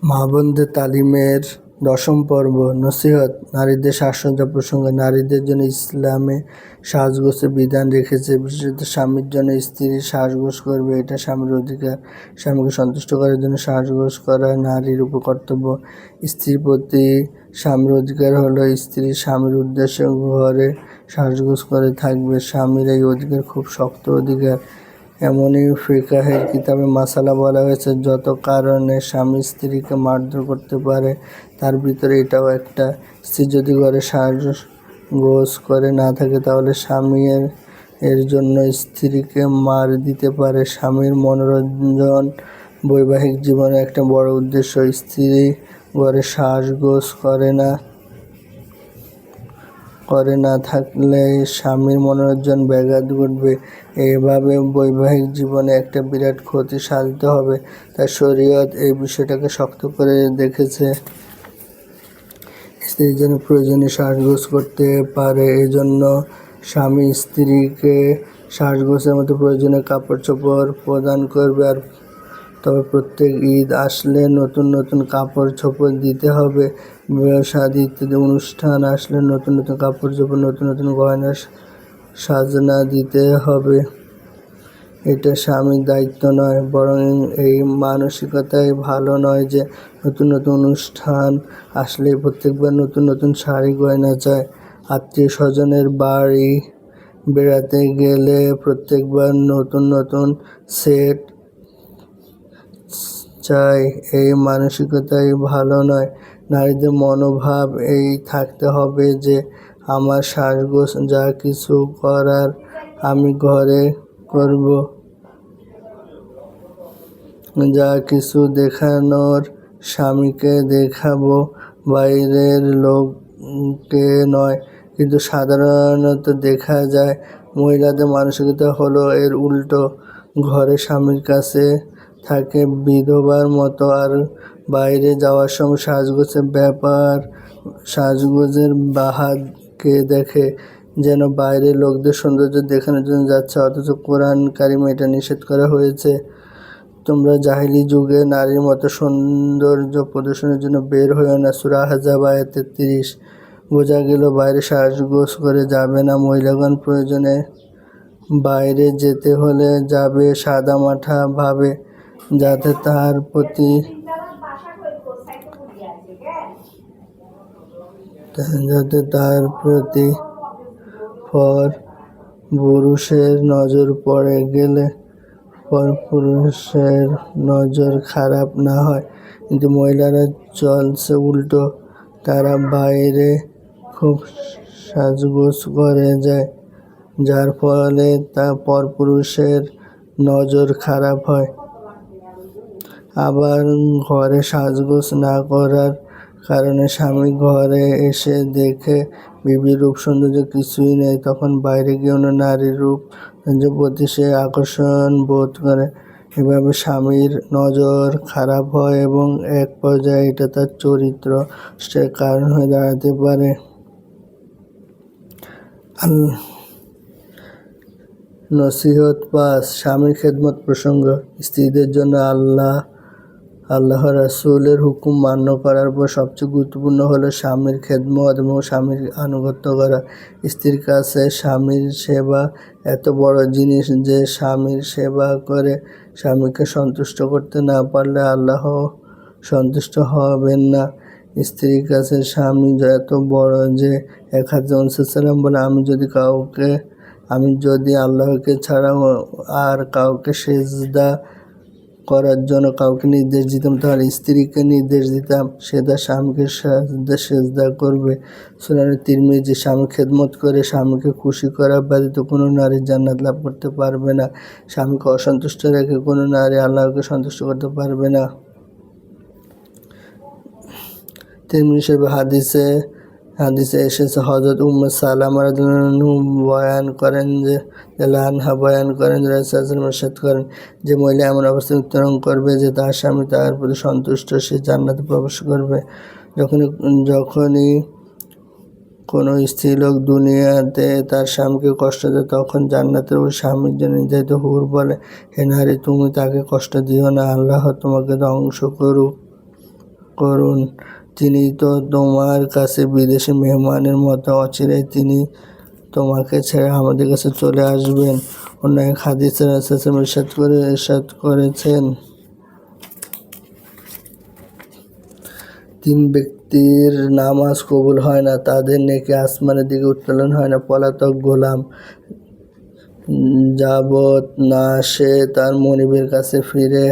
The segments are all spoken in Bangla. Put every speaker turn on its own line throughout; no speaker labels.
মা বোনদের তালিমের ১০ম পর্ব নসিহত। নারীদের সাজসজ্জা প্রসঙ্গে নারীদের জন্য ইসলামে সাজগোজের বিধান রেখেছে। বিশেষত স্বামীর জন্য স্ত্রী সাজগোজ করবে, এটা স্বামীর অধিকার। স্বামীকে সন্তুষ্ট করার জন্য সাজগোজ করা নারীর উপর কর্তব্য। স্ত্রীর প্রতি স্বামীর অধিকার হলো স্ত্রী স্বামীর উদ্দেশ্যে ঘরে সাজগোজ করে থাকবে। স্বামীর এই অধিকার খুব শক্ত অধিকার। এমনই ফিকহের কিতাবে মাসালা বলা হয়েছে, যত কারণে স্বামী স্ত্রীকে মারধর করতে পারে তার ভিতরে এটাও একটা। স্ত্রী যদি ঘরে সাজগোজ করে না থাকে তাহলে স্বামী এর জন্য স্ত্রীকে মার দিতে পারে। স্বামীর মনোরঞ্জন বৈবাহিক জীবনের একটা বড় উদ্দেশ্য। স্ত্রী ঘরে সাজগোজ করে না থাকলে স্বামীর মনোরঞ্জন ব্যাঘাত ঘটবে। এভাবে বৈবাহিক জীবনে একটা বিরাট ক্ষতি সাধিত হবে। তাই শরীয়ত এই বিষয়টাকে শক্ত করে দেখেছে। স্ত্রীর জন্য প্রয়োজনীয় সাজগোজ করতে পারে, এজন্য স্বামী স্ত্রীকে সাজগোজের মতো প্রয়োজনীয় কাপড় চোপড় প্রদান করবে। আর তবে প্রত্যেক ঈদ আসলে নতুন নতুন কাপড় চোপড় দিতে হবে। বিবাহ শাদী ইত্যাদি অনুষ্ঠান আসলে নতুন নতুন কাপড় চোপড়, নতুন নতুন গয়না সাজনা দিতে হবে। এটা স্বামীর দায়িত্ব নয়, বরং এই মানসিকতাই ভালো নয় যে নতুন নতুন অনুষ্ঠান আসলে প্রত্যেকবার নতুন নতুন শাড়ি গয়না চায়। আত্মীয় স্বজনের বাড়ি বেড়াতে গেলে প্রত্যেকবার নতুন নতুন সেট চাই, এই মানসিকতাই ভালো নয়। নারীদের মনোভাব এই থাকতে হবে যে আমার সাজগোজ যা কিছু করার আমি ঘরে করব, যা কিছু দেখানোর স্বামীকে দেখাবো, বাইরের লোককে নয়। কিন্তু সাধারণত দেখা যায় মহিলাদের মানসিকতা হলো এর উল্টো। ঘরে স্বামীর কাছে থাকে বিধবার মতো, আর বাইরে যাওয়ার সময় সাজগোজের বাহাদকে দেখে, যেন বাইরের লোকদের সৌন্দর্য দেখানোর জন্য যাচ্ছে, অথচ কোরআন কারিমে এটা নিষেধ করা হয়েছে। তোমরা জাহিলি যুগে নারীর মতো সৌন্দর্য প্রদর্শনের জন্য বের হয়েও না। সূরা আহজাব আয়াত ৩৩। বোঝা গেল বাইরে সাজগোজ করে যাবে না। মহিলাগণ প্রয়োজনে বাইরে যেতে হলে যাবে সাদামাঠা ভাবে, যাতে তার প্রতি পর পুরুষের নজর পড়ে গেলে পুরুষের নজর খারাপ না হয়। কিন্তু মহিলারা চলছে উল্টো, তারা বাইরে খুব সাজগোজ করে যায়, যার ফলে তা পরপুরুষের নজর খারাপ হয়। আবার ঘরে সাজগোজ না করার কারণে স্বামী ঘরে এসে দেখে বিবির রূপ সৌন্দর্য কিছুই নেই, তখন বাইরে গিয়েও নারীর রূপ প্রতি সে আকর্ষণ বোধ করে। এভাবে স্বামীর নজর খারাপ হয় এবং এক পর্যায়ে এটা তার চরিত্র নষ্টের কারণ হয়ে দাঁড়াতে পারে। নসিহত ৫। স্বামীর খেদমত প্রসঙ্গ। স্ত্রীদের জন্য আল্লাহ রাসূলের হুকুম মান্য করার পর সবচেয়ে গুরুত্বপূর্ণ হলো স্বামীর খেদমত এবং স্বামীর আনুগত্য করা। স্ত্রীর কাছে স্বামীর সেবা এত বড় জিনিস যে স্বামীর সেবা করে স্বামীকে সন্তুষ্ট করতে না পারলে আল্লাহ সন্তুষ্ট হবেন না। স্ত্রীর কাছে স্বামী এত বড় যে এক হাদিসে রাসূলুল্লাহ বলে, আমি যদি আল্লাহকে ছাড়া আর কাউকে সেজদা করার জন্য কাউকে নির্দেশ দিতাম তাহলে স্ত্রীকে নির্দেশ দিতাম, সে তার স্বামীকে সেজদা করবে। সুনানে তিরমিজি। স্বামী খেদমত করে স্বামীকে খুশি করা ব্যতীত কোনো নারী জান্নাত লাভ করতে পারবে না। স্বামীকে অসন্তুষ্ট রেখে কোনো নারী আল্লাহকে সন্তুষ্ট করতে পারবে না। তিরমিজি শরীফে হাদিসে এসেছে, হযরত উম্মে সালামা রাদিয়াল্লাহু আনহা বয়ান করেন যে রাসূলুল্লাহ সাল্লাল্লাহু আলাইহি ওয়াসাল্লাম ইরশাদ করেন, যে মহিলা এমন অবস্থায় মৃত্যুবরণ করবে যে তার স্বামী তার প্রতি সন্তুষ্ট, সে জান্নাতে প্রবেশ করবে। যখনই কোনো স্ত্রীলোক দুনিয়াতে তার স্বামীকে কষ্ট দেয়, তখন জান্নাতের ওই স্বামীর জন্য নির্ধারিত হুর বলে, হে নারী, তুমি তাকে কষ্ট দিও না, আল্লাহ তোমাকে ধ্বংস করুক। করুন। তিনি তো তোমার কাছে বিদেশি মেহমানের মতো, অচিরেই তিনি তোমাকে ছেড়ে আমাদের কাছে চলে আসবেন। অন্য এক হাদিসে রাসূল ইরশাদ করেছেন, 3 ব্যক্তির নামাজ কবুল হয় না, তাদের নেকি আসমানের দিকে উত্তোলন হয় না। পলাতক গোলাম যাবত না সে তার মনিবের কাছে ফিরে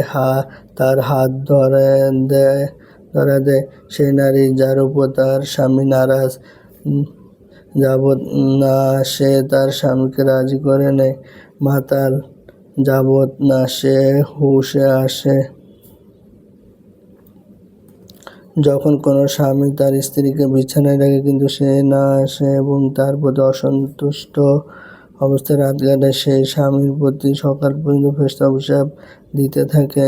তার হাত ধরা দেয়, সেই নারী যার উপর তার স্বামী নারাজ যাবত না সে তার স্বামীকে রাজি করে নেয়, মাতাল যাবত না সে হুঁশে আসে। যখন কোনো স্বামী তার স্ত্রীকে বিছানায় রাখে কিন্তু সে না আসে এবং তার প্রতি অসন্তুষ্ট অবস্থায় রাত কাটায়, সেই স্বামীর প্রতি সকাল পর্যন্ত ফেরেশতা অভিশাপ দিতে থাকে।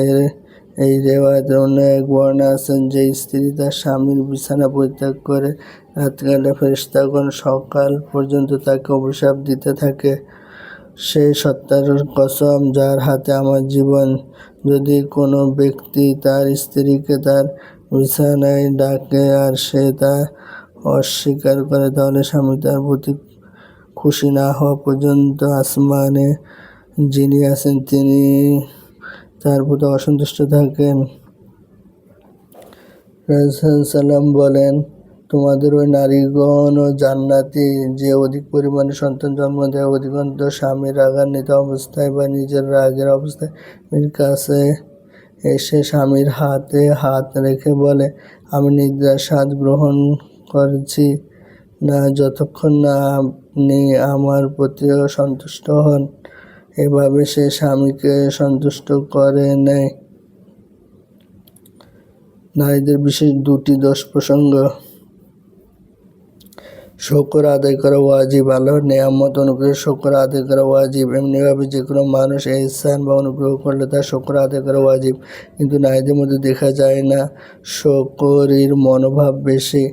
এই রিওয়ায়াতের অন্য এক বর্ণনা আছে যে স্ত্রী তার স্বামীর বিছানা পরিত্যাগ করে রাত কাটায়, ফেরেশতাগণ সকাল পর্যন্ত তাকে অভিশাপ দিতে থাকে। সেই সত্তার কসম যার হাতে আমার জীবন, যদি কোনো ব্যক্তি তার স্ত্রীকে তার বিছানায় ডাকে আর সে তা অস্বীকার করে, তাহলে স্বামী তার প্রতি খুশি না হওয়া পর্যন্ত আসমানে যিনি আছেন তিনি তার প্রতি অসন্তুষ্ট থাকেন। রাসূল সাল্লাম বলেন, তোমাদের ওই নারীগণও জান্নাতি যে অধিক পরিমাণে সন্তান জন্ম দেয়, অধিকাংশ স্বামীর রাগান্বিত অবস্থায় বা নিজের রাগের অবস্থায় স্বামীর কাছে এসে স্বামীর হাতে হাত রেখে বলে, আমি নিদ্রার স্বাদ গ্রহণ করছি না যতক্ষণ না আপনি আমার প্রতিও সন্তুষ্ট হন। এভাবে সে স্বামীকে সন্তুষ্ট করে নেয়। নারীদের বিশেষ 2টি দোষ প্রসঙ্গ। শুকর আদায় করা ওয়াজিব। আল্লাহর নেয়ামত অনুগ্রহের শুকর আদায় করা ওয়াজিব। এমনিভাবে যে কোনো মানুষ ইহসান বা অনুগ্রহ করলে তার শুকর আদায় করা ওয়াজিব। কিন্তু নারীদের মধ্যে দেখা যায় না শুকরির মনোভাব বেশি,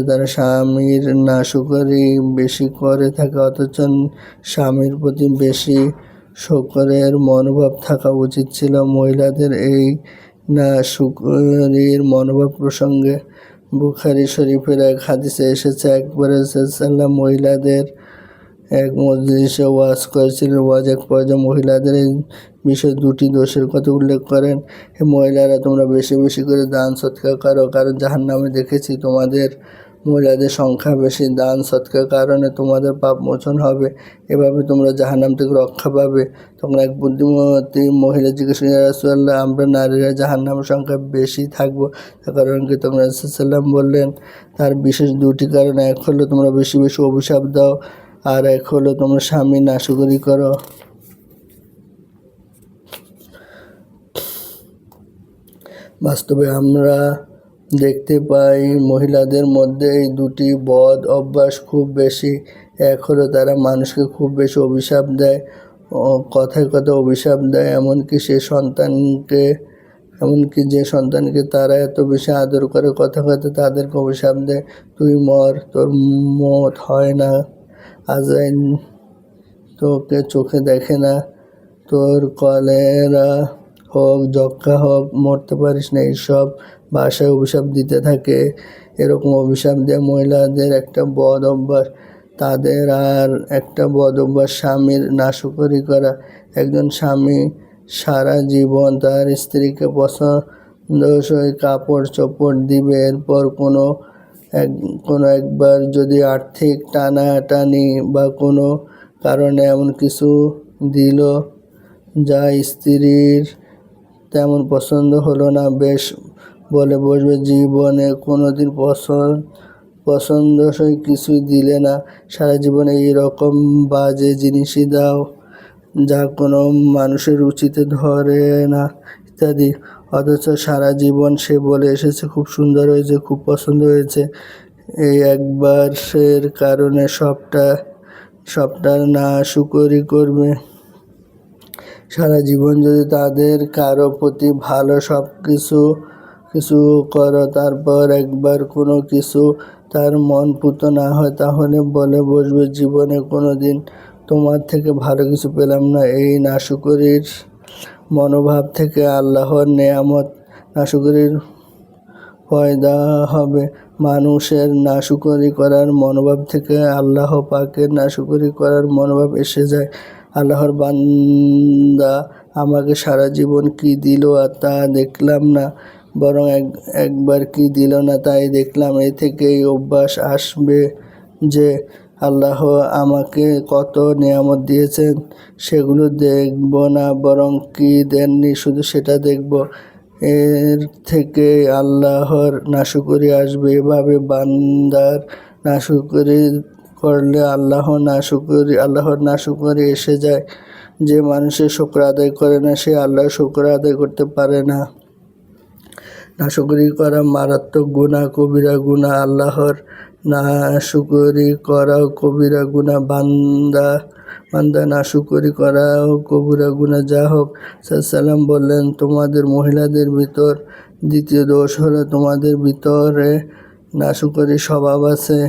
তারা স্বামীর নাশুকরি বেশি করে থাকে, অথচ স্বামীর প্রতি বেশি শুকরের মনোভাব থাকা উচিত ছিল। মহিলাদের এই নাশুকরির মনোভাব প্রসঙ্গে বুখারী শরীফের এক হাদিসে এসেছে, একবার রাসূল সাল্লাল্লাহু মহিলাদের এক মজলিসে ওয়াজ করেছিলেন। ওয়াজ এক পর্যায়ে মহিলাদের এই বিষয়ে 2টি দোষের কথা উল্লেখ করেন। হে মহিলারা, তোমরা বেশি বেশি করে দান সদকা করো, কারণ জাহান্নামে দেখেছি তোমাদের মহিলাদের সংখ্যা বেশি। দান সদকার কারণে তোমাদের পাপ মোচন হবে, এভাবে তোমরা জাহান্নাম থেকে রক্ষা পাবে। তখন এক বুদ্ধিমতী মহিলা জিজ্ঞেস করেন, ইয়া রাসূলুল্লাহ, আমরা নারীরা জাহান্নামের সংখ্যা বেশি থাকবো, তার কারণ কি? তখন রাসূল সাল্লাম বললেন, তার বিশেষ 2টি কারণ। এক হলো তোমরা বেশি বেশি অভিশাপ দাও, আর এক হলো তোমরা স্বামীর নাশুকরি করো। বাস্তবে আমরা দেখতে পাই মহিলাদের মধ্যে এই 2টি বদ অভ্যাস খুব বেশি। এক হলো তারা মানুষকে খুব বেশি অভিশাপ দেয়, কথায় কথায় অভিশাপ দেয়, এমনকি যে সন্তানকে তারা এত বেশি আদর করে কথা কথায় তাদেরকে অভিশাপ দেয়, তুই মর, তোর মত হয় না, আজরাইল তোকে চোখে দেখে না, তোর কলেরা হোক, যক্ষ্মা হোক, মরতে পারিস না, এইসব ভাষায় অভিশাপ দিতে থাকে। এরকম অভিশাপ দেওয়া মহিলাদের একটা বদ অভ্যাস। তাদের আর একটা বদ অভ্যাস স্বামীর নাশুকরি করা। একজন স্বামী সারা জীবন তার স্ত্রীকে পছন্দসই কাপড় চোপড় দিবে, এরপর কোনো একবার যদি আর্থিক টানাটানি বা কোনো কারণে এমন কিছু দিল যা স্ত্রীর তেমন পছন্দ হলো না, বেশ বলে বসবে, জীবনে কোনোদিন পছন্দসই কিছুই দিলে না, সারা জীবনে এইরকম বাজে জিনিসই দাও যা কোনো মানুষের রুচিতে ধরে না, ইত্যাদি। অথচ সারা জীবন সে বলে এসেছে খুব সুন্দর হয়েছে, খুব পছন্দ হয়েছে। এই একবারের কারণে সবটার নাশুকরি করবে। সারা জীবন যদি তাদের কারো প্রতি ভালো সব কিছু করো, তারপর একবার কোনো কিছু তার মন পুত না হয়, তাহলে বলে বসবে, জীবনে কোনো দিন তোমার থেকে ভালো কিছু পেলাম না। এই নাশুকরির মনোভাব থেকে আল্লাহর নেয়ামত নাশুকরির পয়দা হবে। মানুষের নাশুকরি করার মনোভাব থেকে আল্লাহ পাকের নাশুকরি করার মনোভাব এসে যায়। আল্লাহর বান্দা আমাকে সারা জীবন কি দিল আর তা দেখলাম না, বরং একবার কি দিল না তাই দেখলাম। এ থেকেই অভ্যাস আসবে যে আল্লাহ আমাকে কত নেয়ামত দিয়েছেন সেগুলো দেখব না, বরং কি দেননি শুধু সেটা দেখব। এর থেকে আল্লাহর নাশুকরি আসবে। এভাবে বান্দার নাশুকরি করলে আল্লাহর নাশুকরি এসে যায়। যে মানুষের শুকর আদায় করে না সে আল্লাহর শুকর আদায় করতে পারে না। নাশুকরি করা মারাত্মক গুনাহ, কবিরা গুনাহ। আল্লাহর নাশুকরি করাও কবিরা গুনাহ। বান্দা নাশুকরি করাও কবিরা গুনাহ। যা হোক, সাল্লাম বললেন, তোমাদের মহিলাদের ভিতর দ্বিতীয় দোষ হলো তোমাদের ভিতরে নাশুকরি স্বভাব আছে।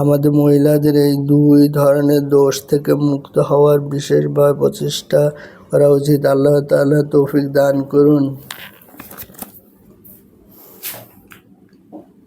আমাদের মহিলাদের এই দুই ধরনের দোষ থেকে মুক্ত হওয়ার বিশেষভাবে প্রচেষ্টা করা উচিত। আল্লাহ তাআলা তৌফিক দান করুন।